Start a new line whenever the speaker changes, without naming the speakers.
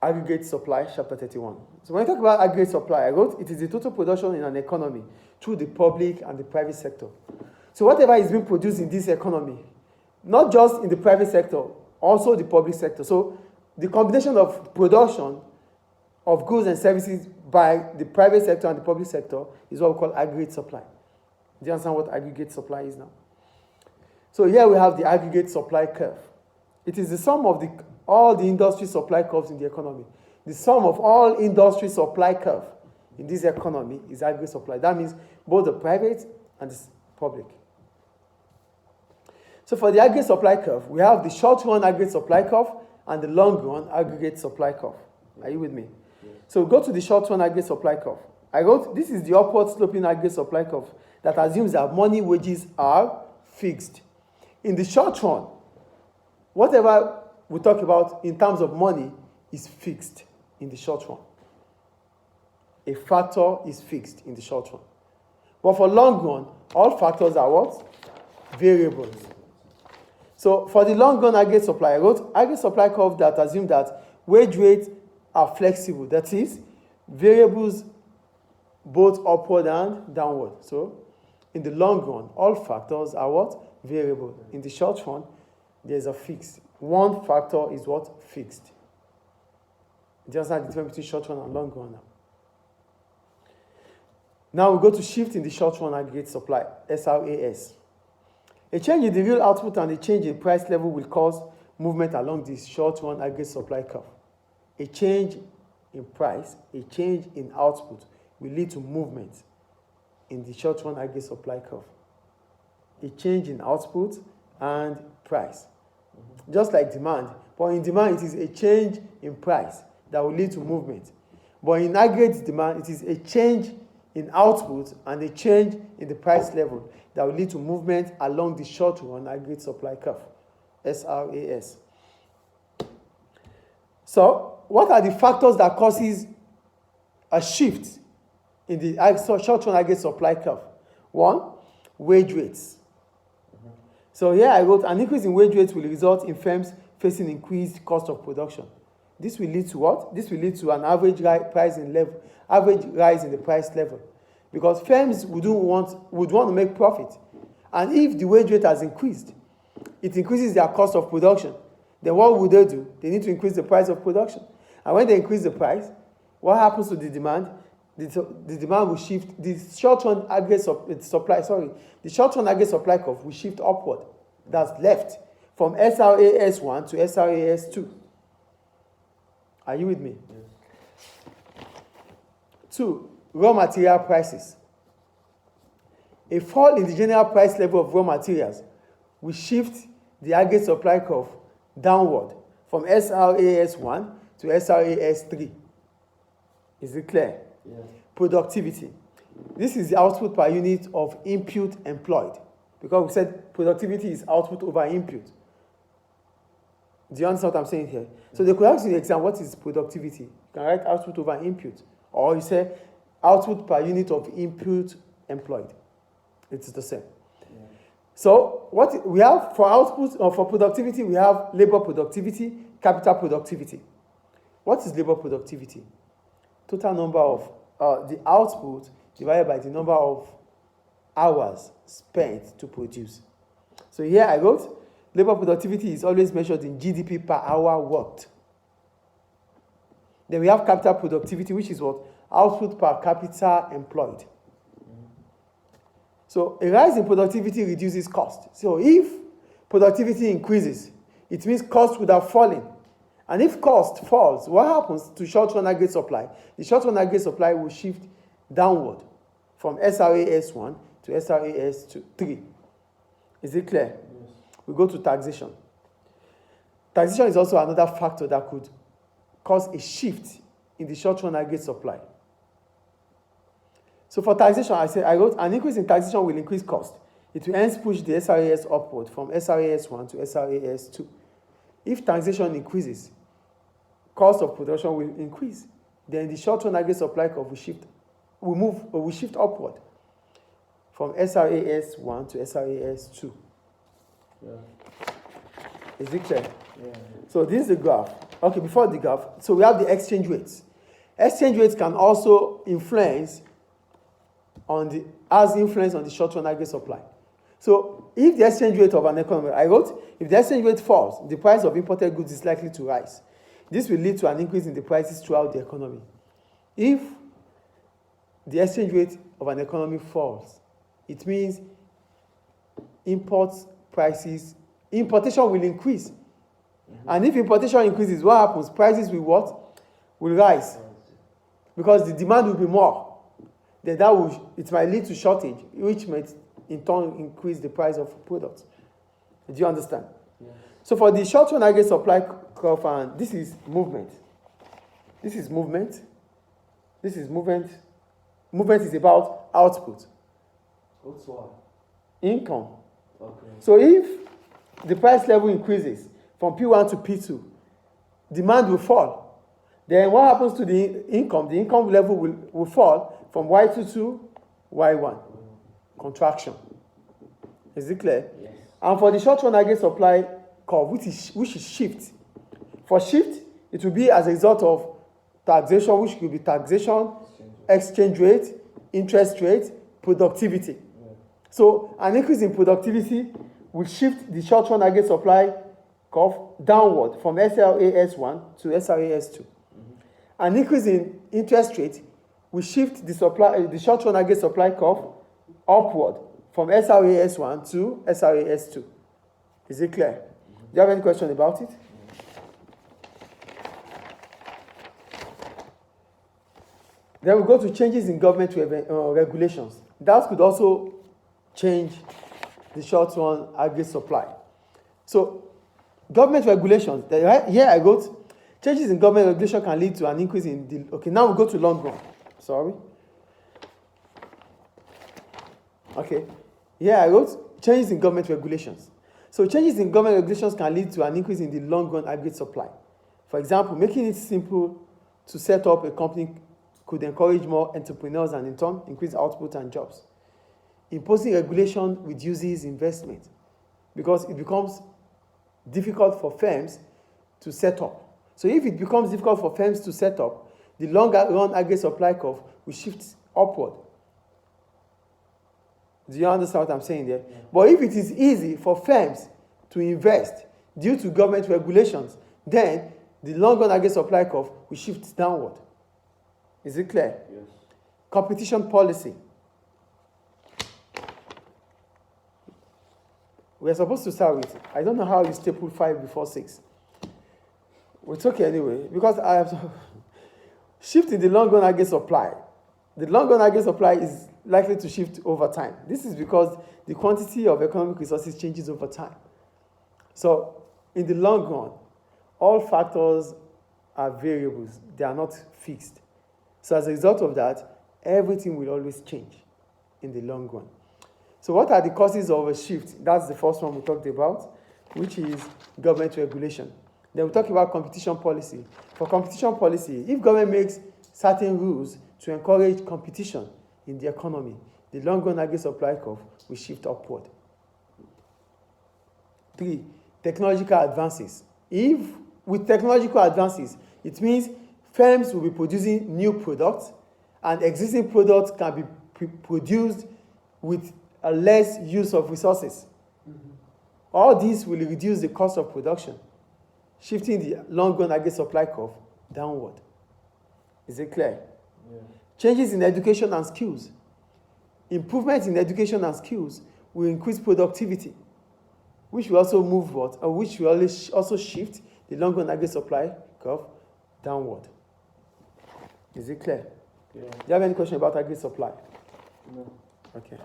Aggregate Supply, chapter 31. So when I talk about aggregate supply, I wrote it is the total production in an economy through the public and the private sector. So whatever is being produced in this economy, not just in the private sector, also the public sector. So the combination of production of goods and services by the private sector and the public sector is what we call aggregate supply. Do you understand what aggregate supply is now? So here we have the aggregate supply curve. It is the sum of all the industry supply curves in the economy. The sum of all industry supply curve in this economy is aggregate supply. That means both the private and the public. So for the aggregate supply curve, we have the short-run aggregate supply curve and the long-run aggregate supply curve. Are you with me? Yes. So we go to the short-run aggregate supply curve. I wrote, this is the upward sloping aggregate supply curve that assumes that money wages are fixed. In the short run, whatever we talk about in terms of money is fixed in the short run. A factor is fixed in the short run. But for long run, all factors are what? Variables. So for the long run aggregate supply, I wrote aggregate supply curve that assume that wage rates are flexible. That is, variables both upward and downward. So in the long run, all factors are what? Variable. In the short run, there's a fix. One factor is what? Fixed. Just like the difference between short run and long run now. Now we go to shift in the short run aggregate supply, SRAS. A change in the real output and a change in price level will cause movement along this short run aggregate supply curve. A change in price, a change in output will lead to movement in the short run aggregate supply curve. A change in output and price. Just like demand. But in demand, it is a change in price that will lead to movement. But in aggregate demand, it is a change in output and a change in the price level that will lead to movement along the short run aggregate supply curve, SRAS. So, what are the factors that causes a shift in the short run aggregate supply curve? One, wage rates. So here I wrote, an increase in wage rates will result in firms facing increased cost of production. This will lead to what? This will lead to an average rise in the price level. Because firms would want to make profit. And if the wage rate has increased, it increases their cost of production. Then what would they do? They need to increase the price of production. And when they increase the price, what happens to the demand? The demand will shift. The short-run aggregate supply curve will shift upward. That's left from SRAS1 to SRAS2. Are you with me? Yes. 2, raw material prices. A fall in the general price level of raw materials will shift the aggregate supply curve downward from SRAS1 to SRAS3. Is it clear? Yeah. Productivity. This is the output per unit of input employed. Because we said productivity is output over input. Do you understand what I'm saying here? So they could ask you in the exam, what is productivity? You can write output over input. Or you say output per unit of input employed. It's the same. Yeah. So what we have for output or for productivity, we have labor productivity, capital productivity. What is labor productivity? Total number of the output divided by the number of hours spent to produce. So here I wrote, labor productivity is always measured in GDP per hour worked. Then we have capital productivity, which is what? Output per capita employed. So a rise in productivity reduces cost. So if productivity increases, it means cost would have fallen. And if cost falls, what happens to short-run aggregate supply? The short-run aggregate supply will shift downward from SRAS1 to SRAS3. Is it clear? Yes. We go to taxation. Taxation is also another factor that could cause a shift in the short-run aggregate supply. So for taxation, I wrote, an increase in taxation will increase cost. It will hence push the SRAS upward from SRAS1 to SRAS2. If taxation increases, cost of production will increase. Then the short-run aggregate supply curve will shift upward from SRAS1 to SRAS2. Yeah. Is it clear?
Yeah.
So this is the graph. Okay, before the graph, so we have the exchange rates. Exchange rates can also influence on the short-run aggregate supply. So if the exchange rate of an economy, I wrote, if the exchange rate falls, the price of imported goods is likely to rise. This will lead to an increase in the prices throughout the economy. If the exchange rate of an economy falls, it means importation will increase. Mm-hmm. And if importation increases, what happens? Prices will what? Will rise. Because the demand will be more. Then it might lead to shortage, which might in turn increase the price of products. Do you understand? Yeah. So for the short-run aggregate supply curve, and this is movement. This is movement. This is movement. Movement is about output.
What's what?
Income.
Okay.
So if the price level increases from P1 to P2, demand will fall. Then what happens to the income? The income level will fall from Y2 to Y1. Contraction. Is it clear?
Yes.
And for the short-run aggregate supply curve, which is shift. For shift, it will be as a result of taxation, which could be taxation, exchange rate, interest rate, productivity. Yeah. So an increase in productivity will shift the short-run aggregate supply curve downward from SRAS1 to SRAS2. Mm-hmm. An increase in interest rate will shift the short-run aggregate supply curve upward from SRAS1 to SRAS2. Is it clear? Mm-hmm. Do you have any question about it? Then we go to changes in government regulations. That could also change the short-run aggregate supply. So, government regulations, here I wrote, changes in government regulation can lead to an increase in the, okay, now we go to long run. Sorry. Okay, here I wrote, changes in government regulations. So, changes in government regulations can lead to an increase in the long-run aggregate supply. For example, making it simple to set up a company could encourage more entrepreneurs and in turn increase output and jobs. Imposing regulation reduces investment because it becomes difficult for firms to set up. So if it becomes difficult for firms to set up, the longer run aggregate supply curve will shift upward. Do you understand what I'm saying there? Yeah. But if it is easy for firms to invest due to government regulations, then the long run aggregate supply curve will shift downward. Is it clear?
Yes.
Competition policy. We're supposed to start with, I don't know how you staple 5 before 6. It's okay anyway, because I have to shift in the long run aggregate supply. The long run aggregate supply is likely to shift over time. This is because the quantity of economic resources changes over time. So in the long run, all factors are variables. They are not fixed. So as a result of that, everything will always change in the long run. So what are the causes of a shift? That's the first one we talked about, which is government regulation. Then we talk about competition policy. For competition policy, if government makes certain rules to encourage competition in the economy, the long run aggregate supply curve will shift upward. 3, technological advances. If with technological advances, it means firms will be producing new products and existing products can be produced with a less use of resources. Mm-hmm. All this will reduce the cost of production, shifting the long-run aggregate supply curve downward. Is it clear? Yeah. Changes in education and skills. Improvements in education and skills will increase productivity, which will also move what, or which will also shift the long-run aggregate supply curve downward. Is it clear? Yeah. Do you have any question about aggregate supply?
No.
Okay.